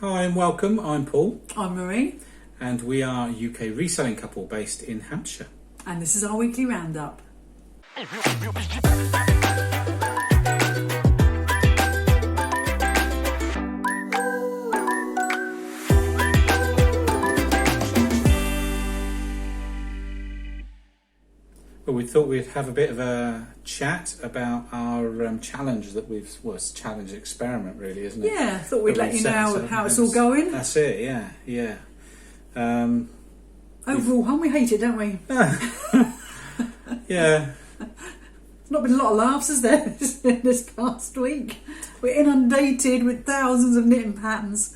Hi and welcome, I'm Paul I'm Marie, and we are a UK reselling couple based in Hampshire. and this is our weekly roundup. Well, we thought we'd have a bit of a chat about our challenge that it's a challenge experiment really, isn't it? Yeah, I thought we'd That let we've you set know ourselves how it's against. all going. That's it, yeah. Overall, hon, we hate it, don't we? Yeah. Not been a lot of laughs, has there, this past week? We're inundated with thousands of knitting patterns.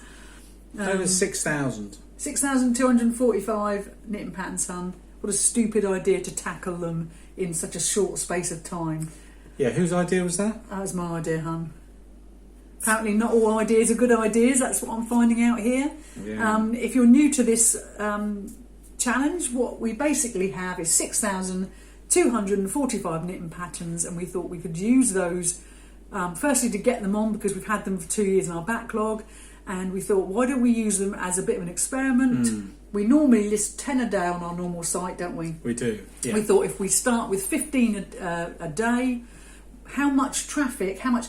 Over 6,000. 6,245 knitting patterns, hon. What a stupid idea to tackle them in such a short space of time. Yeah, whose idea was that? That was my idea, hon. Apparently not all ideas are good ideas, that's what I'm finding out here. Yeah. If you're new to this challenge, what we basically have is 6,245 knitting patterns, and we thought we could use those firstly to get them on because we've had them for 2 years in our backlog, and we thought, why don't we use them as a bit of an experiment? We normally list 10 a day on our normal site, don't we? We do, yeah. We thought if we start with 15 a day, how much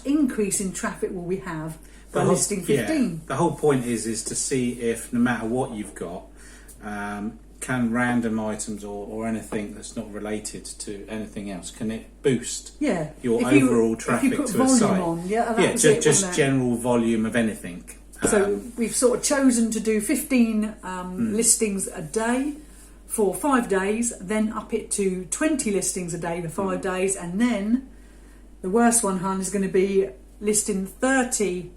increase in traffic will we have by listing 15? Yeah, the whole point is to see if, no matter what you've got, can random items or anything that's not related to anything else, can it boost your overall traffic to a volume site? On, yeah, just general volume of anything. So we've sort of chosen to do 15 listings a day for 5 days, then up it to 20 listings a day for 5 days, and then the worst one, hun, is going to be listing 30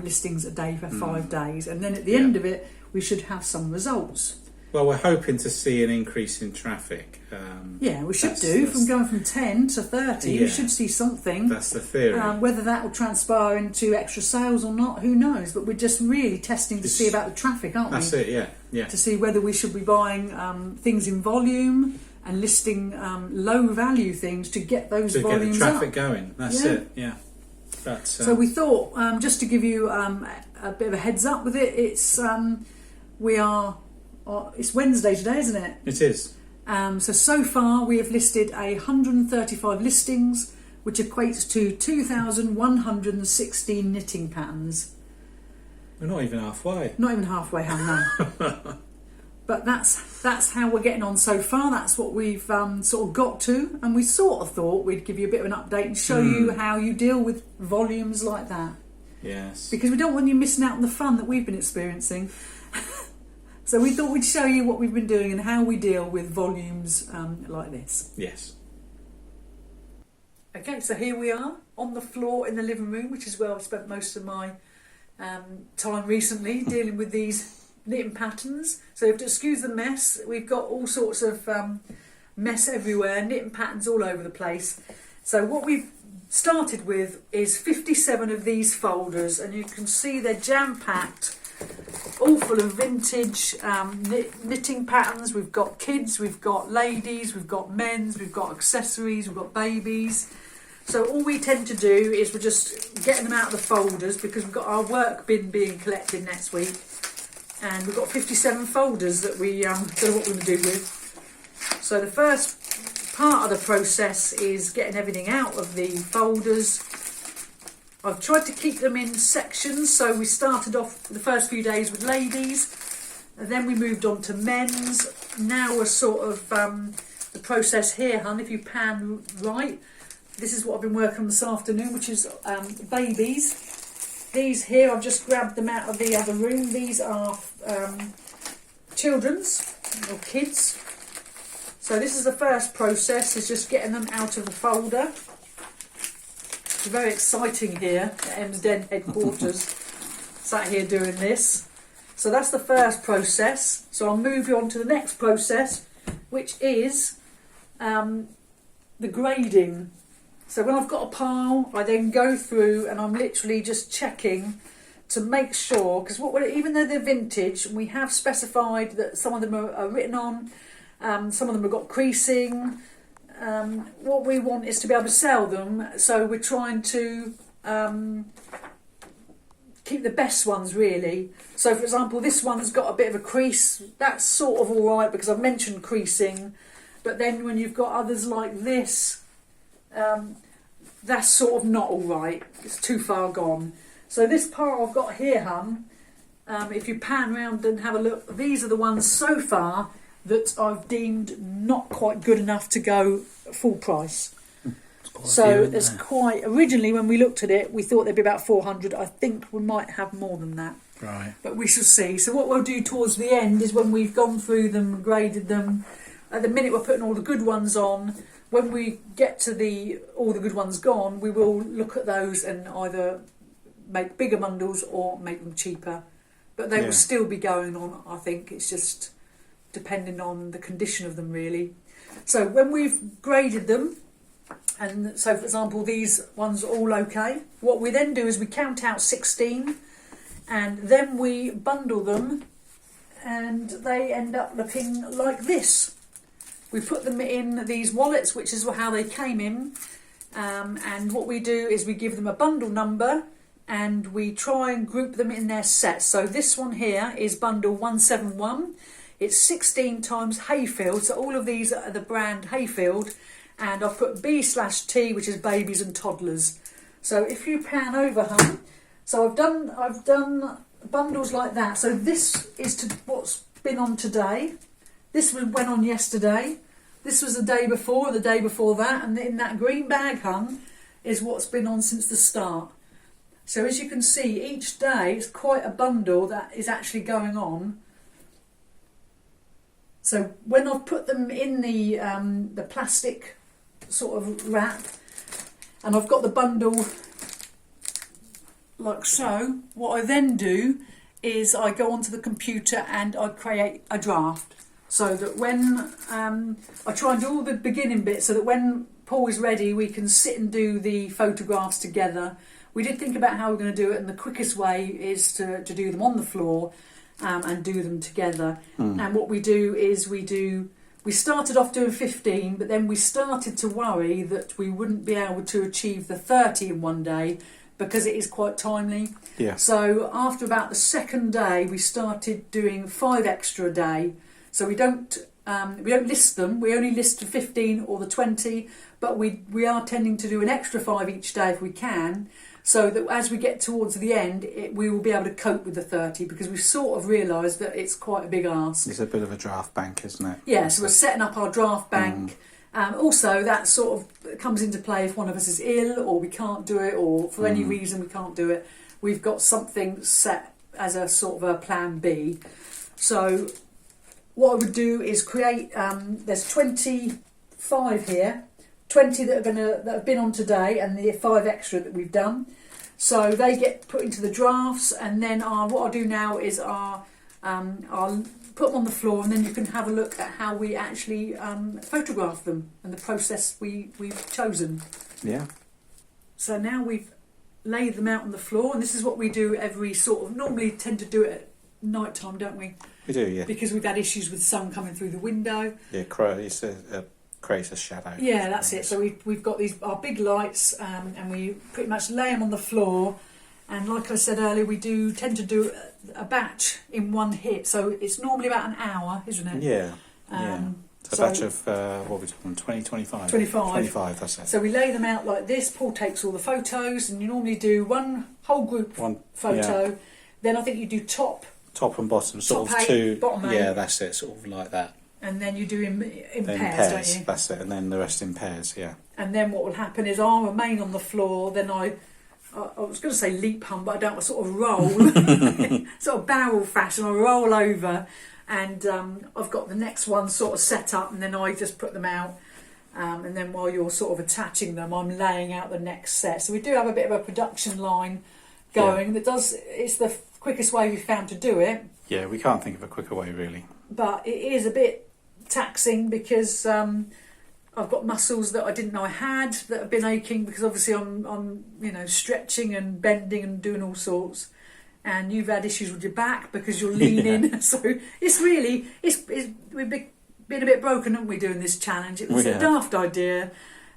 listings a day for 5 days, and then at the end of it we should have some results. Well, we're hoping to see an increase in traffic. We should do. From going from 10 to 30, we should see something. That's the theory. Whether that will transpire into extra sales or not, who knows? But we're just really testing to see about the traffic, aren't we? That's it, yeah. To see whether we should be buying things in volume and listing low value things to get those volumes get the traffic up. Going. That's it, yeah. So we thought, just to give you a bit of a heads up with it, it's it's Wednesday today, isn't it? It is. So far we have listed 135 listings, which equates to 2,116 knitting patterns. We're not even halfway. Not even halfway, no. But that's how we're getting on so far. That's what we've sort of got to, and we sort of thought we'd give you a bit of an update and show you how you deal with volumes like that. Yes. Because we don't want you missing out on the fun that we've been experiencing. So we thought we'd show you what we've been doing and how we deal with volumes like this. Yes. Okay, so here we are on the floor in the living room, which is where I've spent most of my time recently, dealing with these knitting patterns. So you have to excuse the mess. We've got all sorts of mess everywhere, knitting patterns all over the place. So what we've started with is 57 of these folders, and you can see they're jam-packed, all full of vintage knitting patterns. We've got kids, we've got ladies, we've got men's, we've got accessories, we've got babies. So all we tend to do is we're just getting them out of the folders because we've got our work bin being collected next week, and we've got 57 folders that we don't know what we're going to do with. So the first part of the process is getting everything out of the folders. I've tried to keep them in sections, so we started off the first few days with ladies, and then we moved on to men's. Now we're sort of the process here, hun, if you pan right, this is what I've been working on this afternoon, which is babies. These here, I've just grabbed them out of the other room. These are children's or kids. So this is the first process, is just getting them out of the folder. It's very exciting here at M's Den headquarters, sat here doing this. So that's the first process. So I'll move you on to the next process, which is the grading. So when I've got a pile, I then go through and I'm literally just checking to make sure, because even though they're vintage, we have specified that some of them are written on, some of them have got creasing. What we want is to be able to sell them, so we're trying to keep the best ones really. So for example, this one's got a bit of a crease. That's sort of all right because I've mentioned creasing. But then when you've got others like this, that's sort of not all right. It's too far gone. So this part I've got here, if you pan round and have a look, these are the ones so far that I've deemed not quite good enough to go full price. So there's quite, originally when we looked at it, we thought there'd be about 400. I think we might have more than that. Right. But we shall see. So what we'll do towards the end is when we've gone through them and graded them, at the minute we're putting all the good ones on, when we get to all the good ones gone, we will look at those and either make bigger bundles or make them cheaper. But they will still be going on, I think. It's just depending on the condition of them, really. So when we've graded them, and so for example these ones are all okay, what we then do is we count out 16 and then we bundle them and they end up looking like this. We put them in these wallets, which is how they came in, and what we do is we give them a bundle number and we try and group them in their sets. So this one here is bundle 171. It's 16 times Hayfield, so all of these are the brand Hayfield, and I've put B/T, which is babies and toddlers. So if you pan over, so I've done bundles like that. So this is what's been on today. This went on yesterday. This was the day before, and the day before that, and in that green bag is what's been on since the start. So as you can see, each day it's quite a bundle that is actually going on. So when I've put them in the plastic sort of wrap, and I've got the bundle like so, what I then do is I go onto the computer and I create a draft. So that when I try and do all the beginning bits, so that when Paul is ready, we can sit and do the photographs together. We did think about how we're going to do it, and the quickest way is to do them on the floor and do them together. And what we do is we started off doing 15, but then we started to worry that we wouldn't be able to achieve the 30 in one day because it is quite timely. Yeah. So after about the second day, we started doing 5 extra a day. So we don't list them. We only list the 15 or the 20, but we are tending to do an extra 5 each day if we can, so that as we get towards the end, we will be able to cope with the 30, because we've sort of realised that it's quite a big ask. It's a bit of a draft bank, isn't it? Yeah, so we're setting up our draft bank. Also, that sort of comes into play if one of us is ill or we can't do it, or for any reason we can't do it. We've got something set as a sort of a plan B. So what I would do is create, there's 25 here, 20 that have been on today, and the 5 extra that we've done. So they get put into the drafts, and then what I'll do now is I'll put them on the floor, and then you can have a look at how we actually photograph them and the process we've chosen. Yeah. So now we've laid them out on the floor, and this is what we do normally tend to do it at night time, don't we? We do, yeah. Because we've had issues with sun coming through the window. Yeah, creates a shadow. Yeah, that's it. So we've got our big lights, and we pretty much lay them on the floor. And like I said earlier, we tend to do a batch in one hit. So it's normally about an hour, isn't it? Yeah. So a batch of, what are we talking, 20, 25? 25, that's it. So we lay them out like this. Paul takes all the photos, and you normally do one whole group photo. Yeah. Then I think you do top and bottom, sort top of 8, bottom 8. Yeah, that's it, sort of like that. And then you do in then pairs, don't you? That's it, and then the rest in pairs, yeah. And then what will happen is I'll remain on the floor, then I was going to say leap hunt, but I don't, I sort of roll, sort of barrel fashion, I roll over, and I've got the next one sort of set up, and then I just put them out, and then while you're sort of attaching them, I'm laying out the next set. So we do have a bit of a production line going it's the quickest way we've found to do it. Yeah, we can't think of a quicker way, really. But it is a bit taxing because I've got muscles that I didn't know I had that have been aching, because obviously I'm stretching and bending and doing all sorts, and you've had issues with your back because you're leaning. So it's we've been a bit broken, haven't we, doing this challenge? It was a daft idea,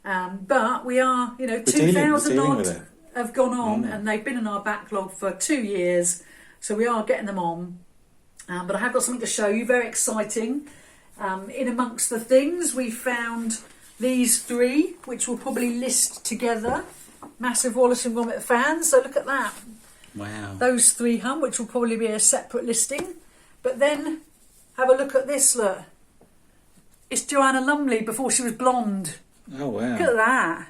but we are 2,000 odd have gone on, and they've been in our backlog for 2 years, so we are getting them on. But I have got something to show you, very exciting. In amongst the things, we found these 3, which we'll probably list together. Massive Wallace and Gromit fans, so look at that. Wow. Those 3 which will probably be a separate listing. But then, have a look at this, look. It's Joanna Lumley before she was blonde. Oh, wow. Look at that.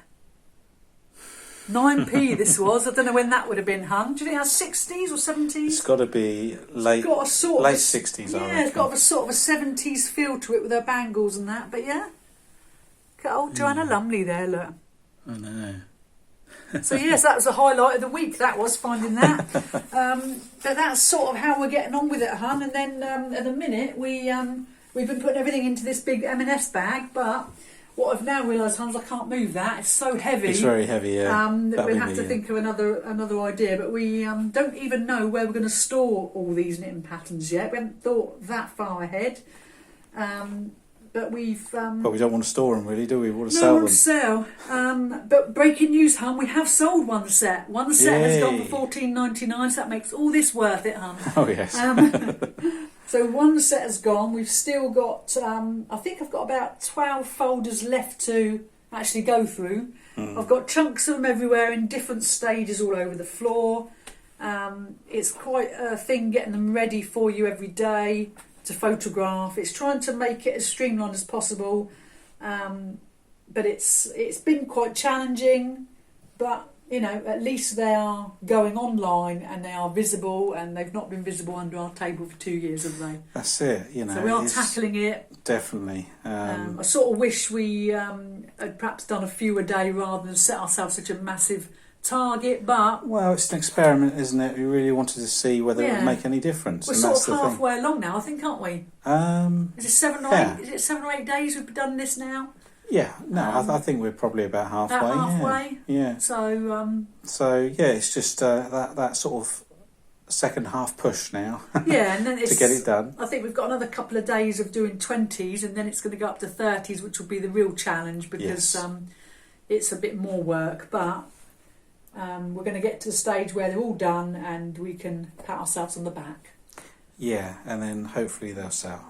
9p this was. I don't know when that would have been, hun. Do you think that's 60s or 70s? It's got to be late 60s, I reckon. Yeah, it's got a sort of a 70s feel to it with her bangles and that. But yeah, look at old Joanna Lumley there, look. I know. So yes, that was the highlight of the week, that was, finding that. But that's sort of how we're getting on with it, hun. And then at the minute, we've been putting everything into this big M&S bag, but what I've now realised, Hans, I can't move that. It's so heavy. It's very heavy, yeah. We'll have to think of another idea. But we don't even know where we're going to store all these knitting patterns yet. We haven't thought that far ahead. But we've... but we don't want to store them, really, do we? We want to sell them. No, we want to sell. But breaking news, hun, we have sold one set. One set has gone for $14.99, so that makes all this worth it, hun. Oh, yes. So one set has gone. We've still got, I think I've got about 12 folders left to actually go through. I've got chunks of them everywhere in different stages all over the floor. It's quite a thing getting them ready for you every day to photograph. It's trying to make it as streamlined as possible. But it's been quite challenging. But, you know, at least they are going online and they are visible, and they've not been visible under our table for 2 years, have they? That's it, you know. So we are tackling it. Definitely. I sort of wish we had perhaps done a few a day rather than set ourselves such a massive target, but... Well, it's an experiment, isn't it? We really wanted to see whether it would make any difference. We're sort of halfway along now, I think, aren't we? Is it 7 or 8? Is it 7 or 8 days we've done this now? Yeah, no, I think we're probably about halfway. About halfway? Yeah. So yeah, it's just that sort of second half push now. Yeah, and then to get it done. I think we've got another couple of days of doing 20s, and then it's going to go up to 30s, which will be the real challenge, because it's a bit more work. But we're going to get to the stage where they're all done and we can pat ourselves on the back. Yeah, and then hopefully they'll sell.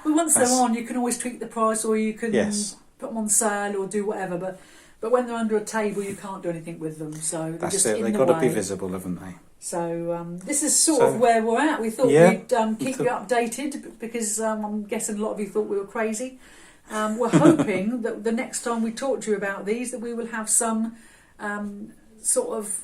Well, once they're on, you can always tweak the price, or you can put them on sale or do whatever. But when they're under a table, you can't do anything with them. So they're just in the way. They've got to be visible, haven't they? So this is sort of where we're at. We thought we'd keep you updated, because I'm guessing a lot of you thought we were crazy. We're hoping that the next time we talk to you about these, that we will have some sort of,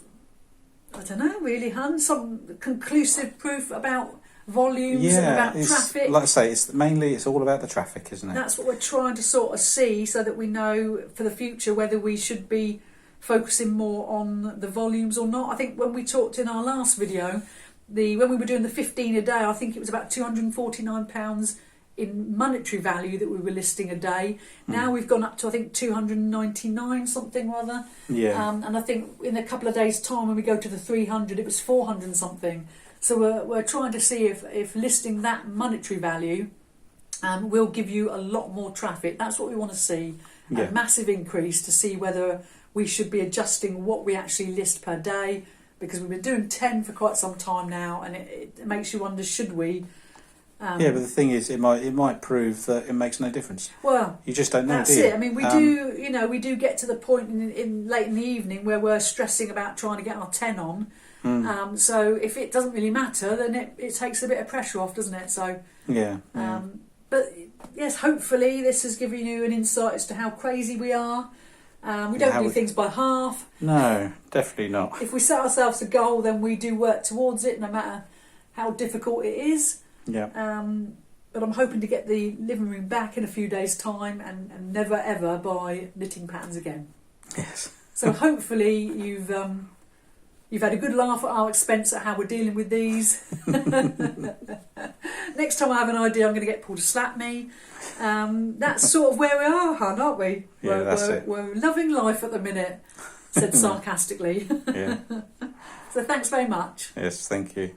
I don't know, really, hun, some conclusive proof about volumes and about traffic. Like I say, it's all about the traffic, isn't it? That's what we're trying to sort of see, so that we know for the future whether we should be focusing more on the volumes or not. I think when we talked in our last video, when we were doing the 15 a day, I think it was about £249 in monetary value that we were listing a day. Now we've gone up to, I think, 299 something or other. Yeah. And I think in a couple of days' time, when we go to the 300, it was 400 something. So we're trying to see if listing that monetary value will give you a lot more traffic. That's what we want to see. A massive increase, to see whether we should be adjusting what we actually list per day, because we've been doing 10 for quite some time now, and it makes you wonder, should we? But the thing is, it might prove that it makes no difference. Well, you just don't know. That's it. I mean, we do get to the point in late in the evening where we're stressing about trying to get our 10 on. So if it doesn't really matter, then it takes a bit of pressure off, doesn't it? So but yes, hopefully this has given you an insight as to how crazy we are. We don't do things by half. No, definitely not. If we set ourselves a goal, then we do work towards it, no matter how difficult it is. Yeah. But I'm hoping to get the living room back in a few days' time, and never ever buy knitting patterns again. Yes. So hopefully you've had a good laugh at our expense at how we're dealing with these. Next time I have an idea, I'm going to get Paul to slap me. That's sort of where we are, hun, aren't we? Yeah, that's it. We're loving life at the minute, said sarcastically. Yeah. So thanks very much. Yes, thank you.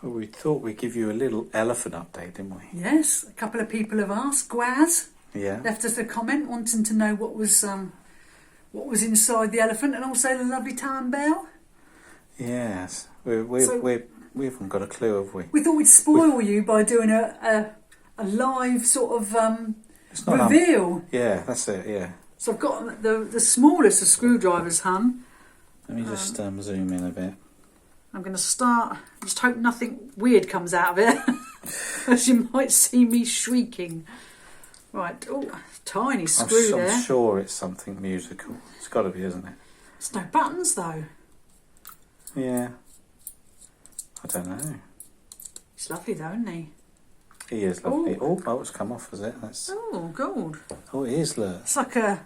Well, we thought we'd give you a little elephant update, didn't we? Yes, a couple of people have asked. Gwaz, left us a comment wanting to know what was inside the elephant, and also the lovely time bell. Yes, we haven't got a clue, have we? We thought we'd spoil you by doing a live sort of reveal. Yeah, that's it. Yeah. So I've got the smallest of screwdrivers, hun. Let me just zoom in a bit. I'm going to start. Just hope nothing weird comes out of it, as you might see me shrieking. Right. Oh, tiny screw there. I'm sure it's something musical. It's got to be, isn't it? There's no buttons though. Yeah. I don't know. He's lovely though, isn't he? He is lovely. Oh, it's come off, is it? Oh, gold. Oh, it is, look. It's like a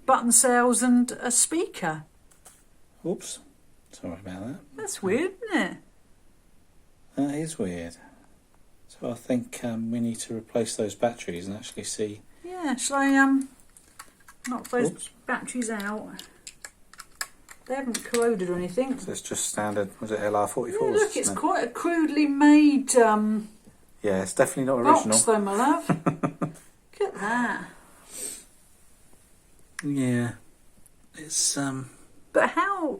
button cells and a speaker. Oops. Sorry about that. That's weird, isn't it? That is weird. So I think we need to replace those batteries and actually see. Yeah, shall I knock those batteries out? They haven't corroded or anything. So it's just standard, was it LR44s? Yeah, look, it's quite a crudely made yeah, it's definitely not original. box though, my love. Look at that. Yeah. It's But how?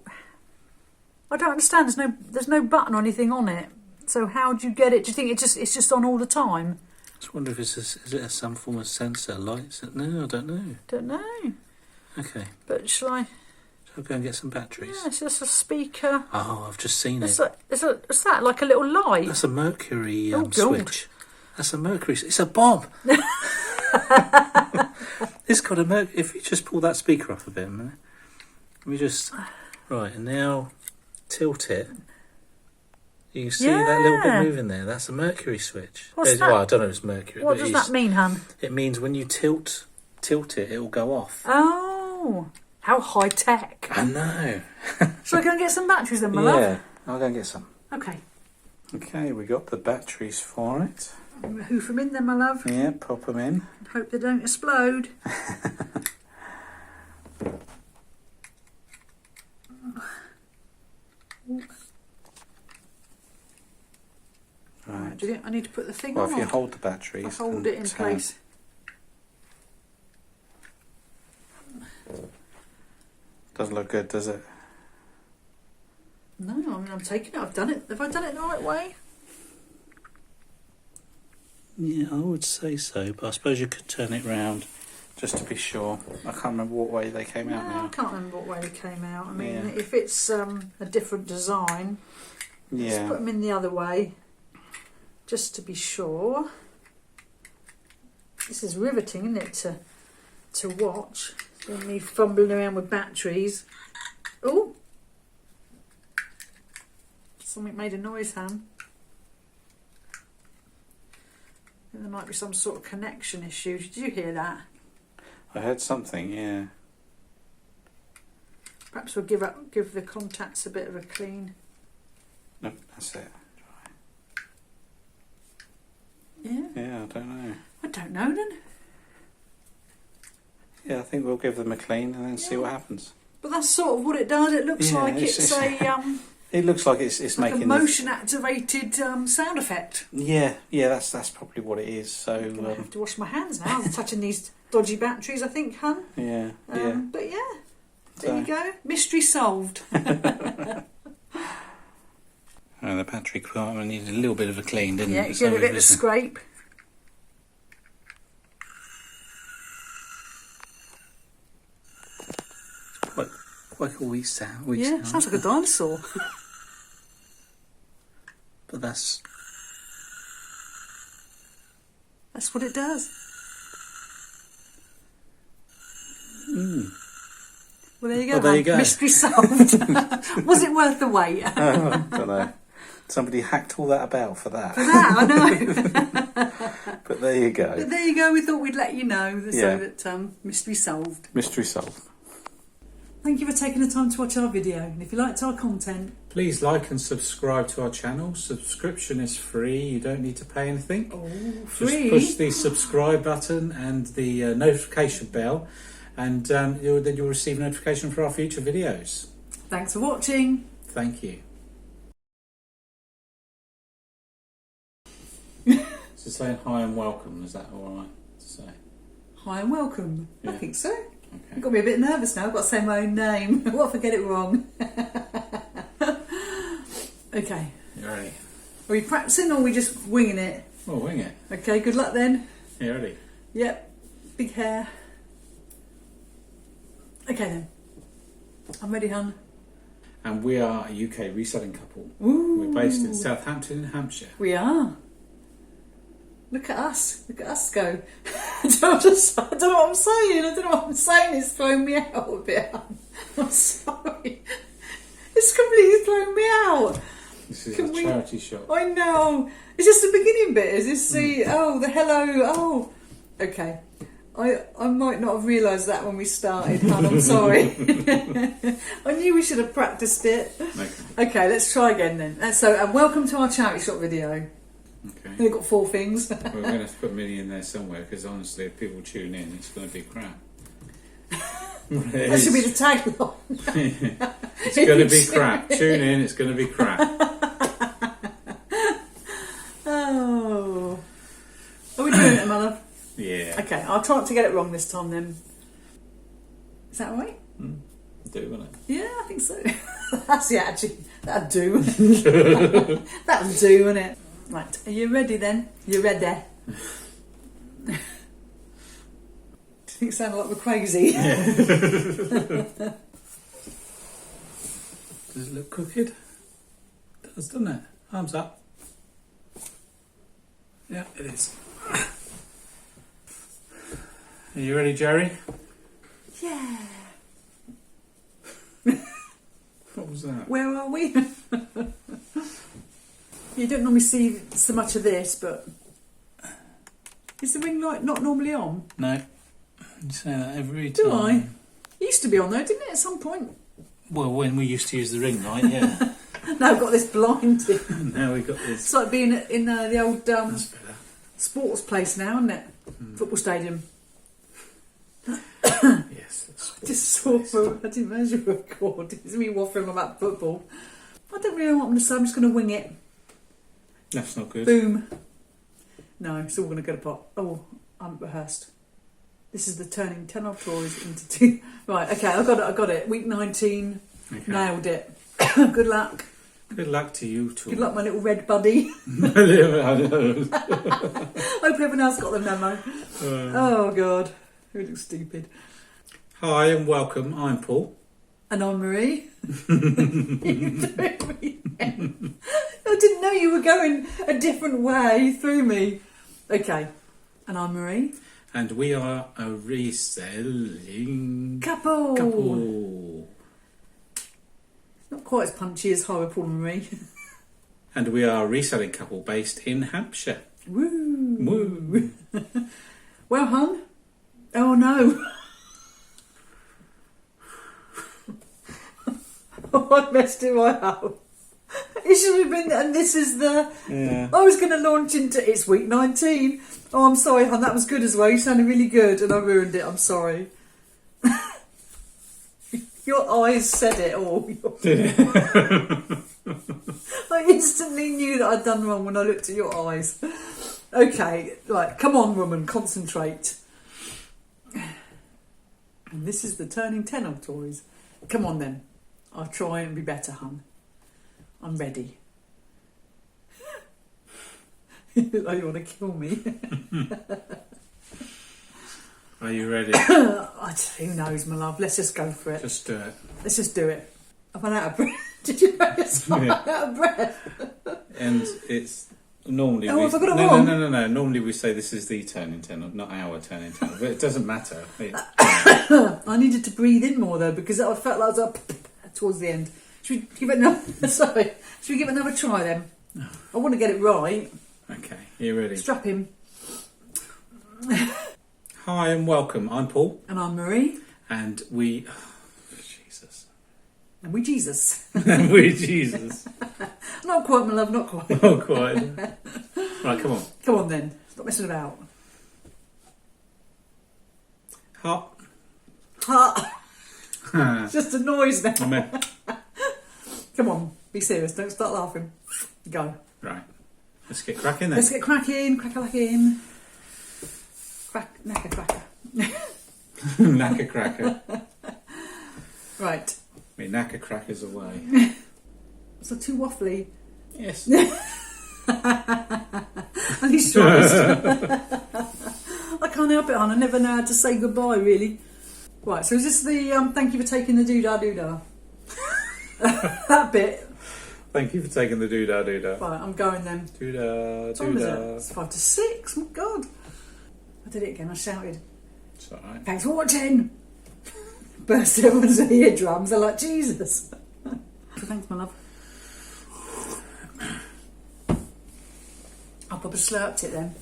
I don't understand. There's no button or anything on it. So how do you get it? Do you think it's just on all the time? I just wonder if is it some form of sensor lights? No, I don't know. Don't know. Okay. But shall I go and get some batteries? Yeah, it's just a speaker. Oh, I've just seen it. Is that like a little light? That's a mercury God. switch. That's a mercury. It's a bomb. It's got a mercury. If you just pull that speaker off a bit, let me just. Right, and now tilt it. You can see that little bit moving there. That's a mercury switch. What's that? Well, I don't know if it's mercury. What does that mean, hun? It means when you tilt it, it will go off. Oh, how high tech! I know. Shall I go and get some batteries then, my love? Yeah, I'll go and get some. Okay. Okay, we got the batteries for it. Hoof them in then, my love. Yeah, pop them in. Hope they don't explode. Right. Do you think I need to put the thing well, on? if you hold the batteries. I'll hold it in place. Doesn't look good, does it? No, I mean I'm taking it. I've done it. Have I done it the right way? Yeah, I would say so, but I suppose you could turn it round just to be sure. I can't remember what way they came out now. I can't remember what way they came out. I mean, if it's a different design, just put them in the other way, just to be sure. This is riveting, isn't it, to watch? So me fumbling around with batteries. Oh! Something made a noise, Han. There might be some sort of connection issue. Did you hear that? I heard something, yeah. Perhaps we'll give the contacts a bit of a clean. Nope, that's it. Yeah? Yeah, I don't know. I don't know then. Yeah, I think we'll give them a clean and then see what happens. But that's sort of what it does. It looks like it's a... It looks like it's like making a motion-activated sound effect. Yeah, that's probably what it is. So I'm going to have to wash my hands now. I'm touching these dodgy batteries, I think, hun. Yeah, But yeah, there you go. Mystery solved. The battery compartment needed a little bit of a clean, didn't it? Yeah, give it a bit of a scrape. Quite a wee sound. Sounds like a dinosaur. But that's what it does. Well, there you go. Well, there you go. Mystery solved. Was it worth the wait? I don't know. Somebody hacked all that about for that. For that, I know. But there you go. But there you go. We thought we'd let you know so that mystery solved. Mystery solved. Thank you for taking the time to watch our video, and if you liked our content, please like and subscribe to our channel. Subscription is free, you don't need to pay anything. Oh, free! Just push the subscribe button and the notification bell, and then you'll receive notification for our future videos. Thanks for watching. Thank you. So saying hi and welcome, is that alright to say? Hi and welcome. Yeah. I think so. Okay. I've got to be a bit nervous now. I've got to say my own name. What if I get it wrong? Okay. You ready? Are we practicing or are we just winging it? Oh, wing it. Okay, good luck then. You ready? Yep. Big hair. Okay then. I'm ready, hun. And we are a UK reselling couple. Ooh. We're based in Southampton in Hampshire. We are. Look at us. Look at us go. I don't know what I'm saying. I don't know what I'm saying. It's thrown me out a bit. I'm sorry. It's completely thrown me out. This is a charity shop. I know. It's just the beginning bit. Is this the the hello? Oh, okay. I might not have realised that when we started, hon. I'm sorry. I knew we should have practiced it. Okay, let's try again then. And welcome to our charity shop video. Okay. We've got 4 things. We're going to have to put Minnie in there somewhere because honestly, if people tune in, it's going to be crap. That should be the tagline. It's going to be crap. Tune in, it's going to be crap. Oh. Are we doing it, my love? Yeah. Okay, I'll try not to get it wrong this time then. Is that right? Do, won't it? Yeah, I think so. That's the attitude. That'd do. That'll do, won't it? Right, are you ready then? You ready? Do you think it sounded like we're crazy? Yeah. Does it look crooked? It does, doesn't it? Arms up. Yeah, it is. Are you ready, Jerry? Yeah. What was that? Where are we? You don't normally see so much of this, but is the ring light not normally on? No. You say that every time. Do I? It used to be on though, didn't it, at some point? Well, when we used to use the ring light, yeah. Now I've got this blinding. Now we've got this. It's like being in the old That's better. sports place now, isn't it? Football stadium. Yes. I just saw I didn't measure a record. It's me waffling about football. I don't really know what I'm going to say. I'm just going to wing it. That's not good. Boom. No, it's all going to go to pot. Oh, I'm rehearsed. This is the turning 10 of toys into 2. Right, okay, I got it. Week 19. Okay. Nailed it. Good luck. Good luck to you too. Good luck, my little red buddy. Hope everyone else got the memo. Oh, God. Who looks stupid? Hi and welcome. I'm Paul. And I'm Marie. I didn't know you were going a different way. You threw me. Okay. And I'm Marie. And we are a reselling couple. Not quite as punchy as Hi, Paul and Marie. And we are a reselling couple based in Hampshire. Woo! Woo! Well, hon. Oh no. Oh, I messed it right up. It should have been, and this is the. Yeah. I was going to launch into it's week 19. Oh, I'm sorry, hon. That was good as well. You sounded really good, and I ruined it. I'm sorry. Your eyes said it all. Did it? I instantly knew that I'd done wrong when I looked at your eyes. Okay, right, come on, woman, concentrate. And this is the turning 10 of toys. Come on then. I'll try and be better, hun. I'm ready. You look like you want to kill me. Are you ready? Who knows, my love. Let's just go for it. Just do it. Let's just do it. I've run out of breath. Did you notice I'm out of breath? And it's normally... Oh, have I got it wrong? No. Normally we say this is the turning 10, not our turning 10. But it doesn't matter. I needed to breathe in more, though, because I felt like I was up towards the end. Should we give it another... Sorry. Should we give it another try, then? I want to get it right. Okay, you ready? Strap him. Hi and welcome. I'm Paul. And I'm Marie. And we... Oh, Jesus. And we Jesus. We Jesus. Not quite, my love, not quite. Not quite. Right, come on. Come on then. Stop messing about. Hot. Hot. It's just a noise now. I'm in. Come on, be serious. Don't start laughing. Go. Right. Let's get cracking then. Let's get cracking. Cracker-lacking. Cracker. Knacker cracker. Right. Me knacker crackers away. So too waffly. Yes. And he's stressed. I can't help it, hon. I never know how to say goodbye, really. Right, so is this the thank you for taking the doodah? That bit. Thank you for taking the doodah. Right, I'm going then. Doodah. What time is it? It's 5 to 6. Oh, God. I did it again. I shouted. It's alright. Thanks for watching. Burst everyone's eardrums. They're like, Jesus. Thanks, my love. I probably slurped it then.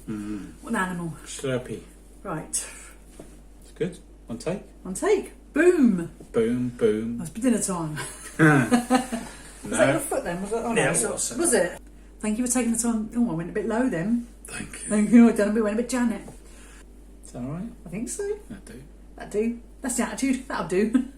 What an animal. Slurpy. Right. It's good. One take. One take. Boom. Boom, boom. That's dinner time. No. Was that your foot then? Was it? Oh, no, Yeah, it was. Was it? Thank you for taking the time. Oh, I went a bit low then. Thank you. Thank you. I done a bit, went a bit Janet. Is that alright? I think so. That'll do. That'll do. That's the attitude. That'll do.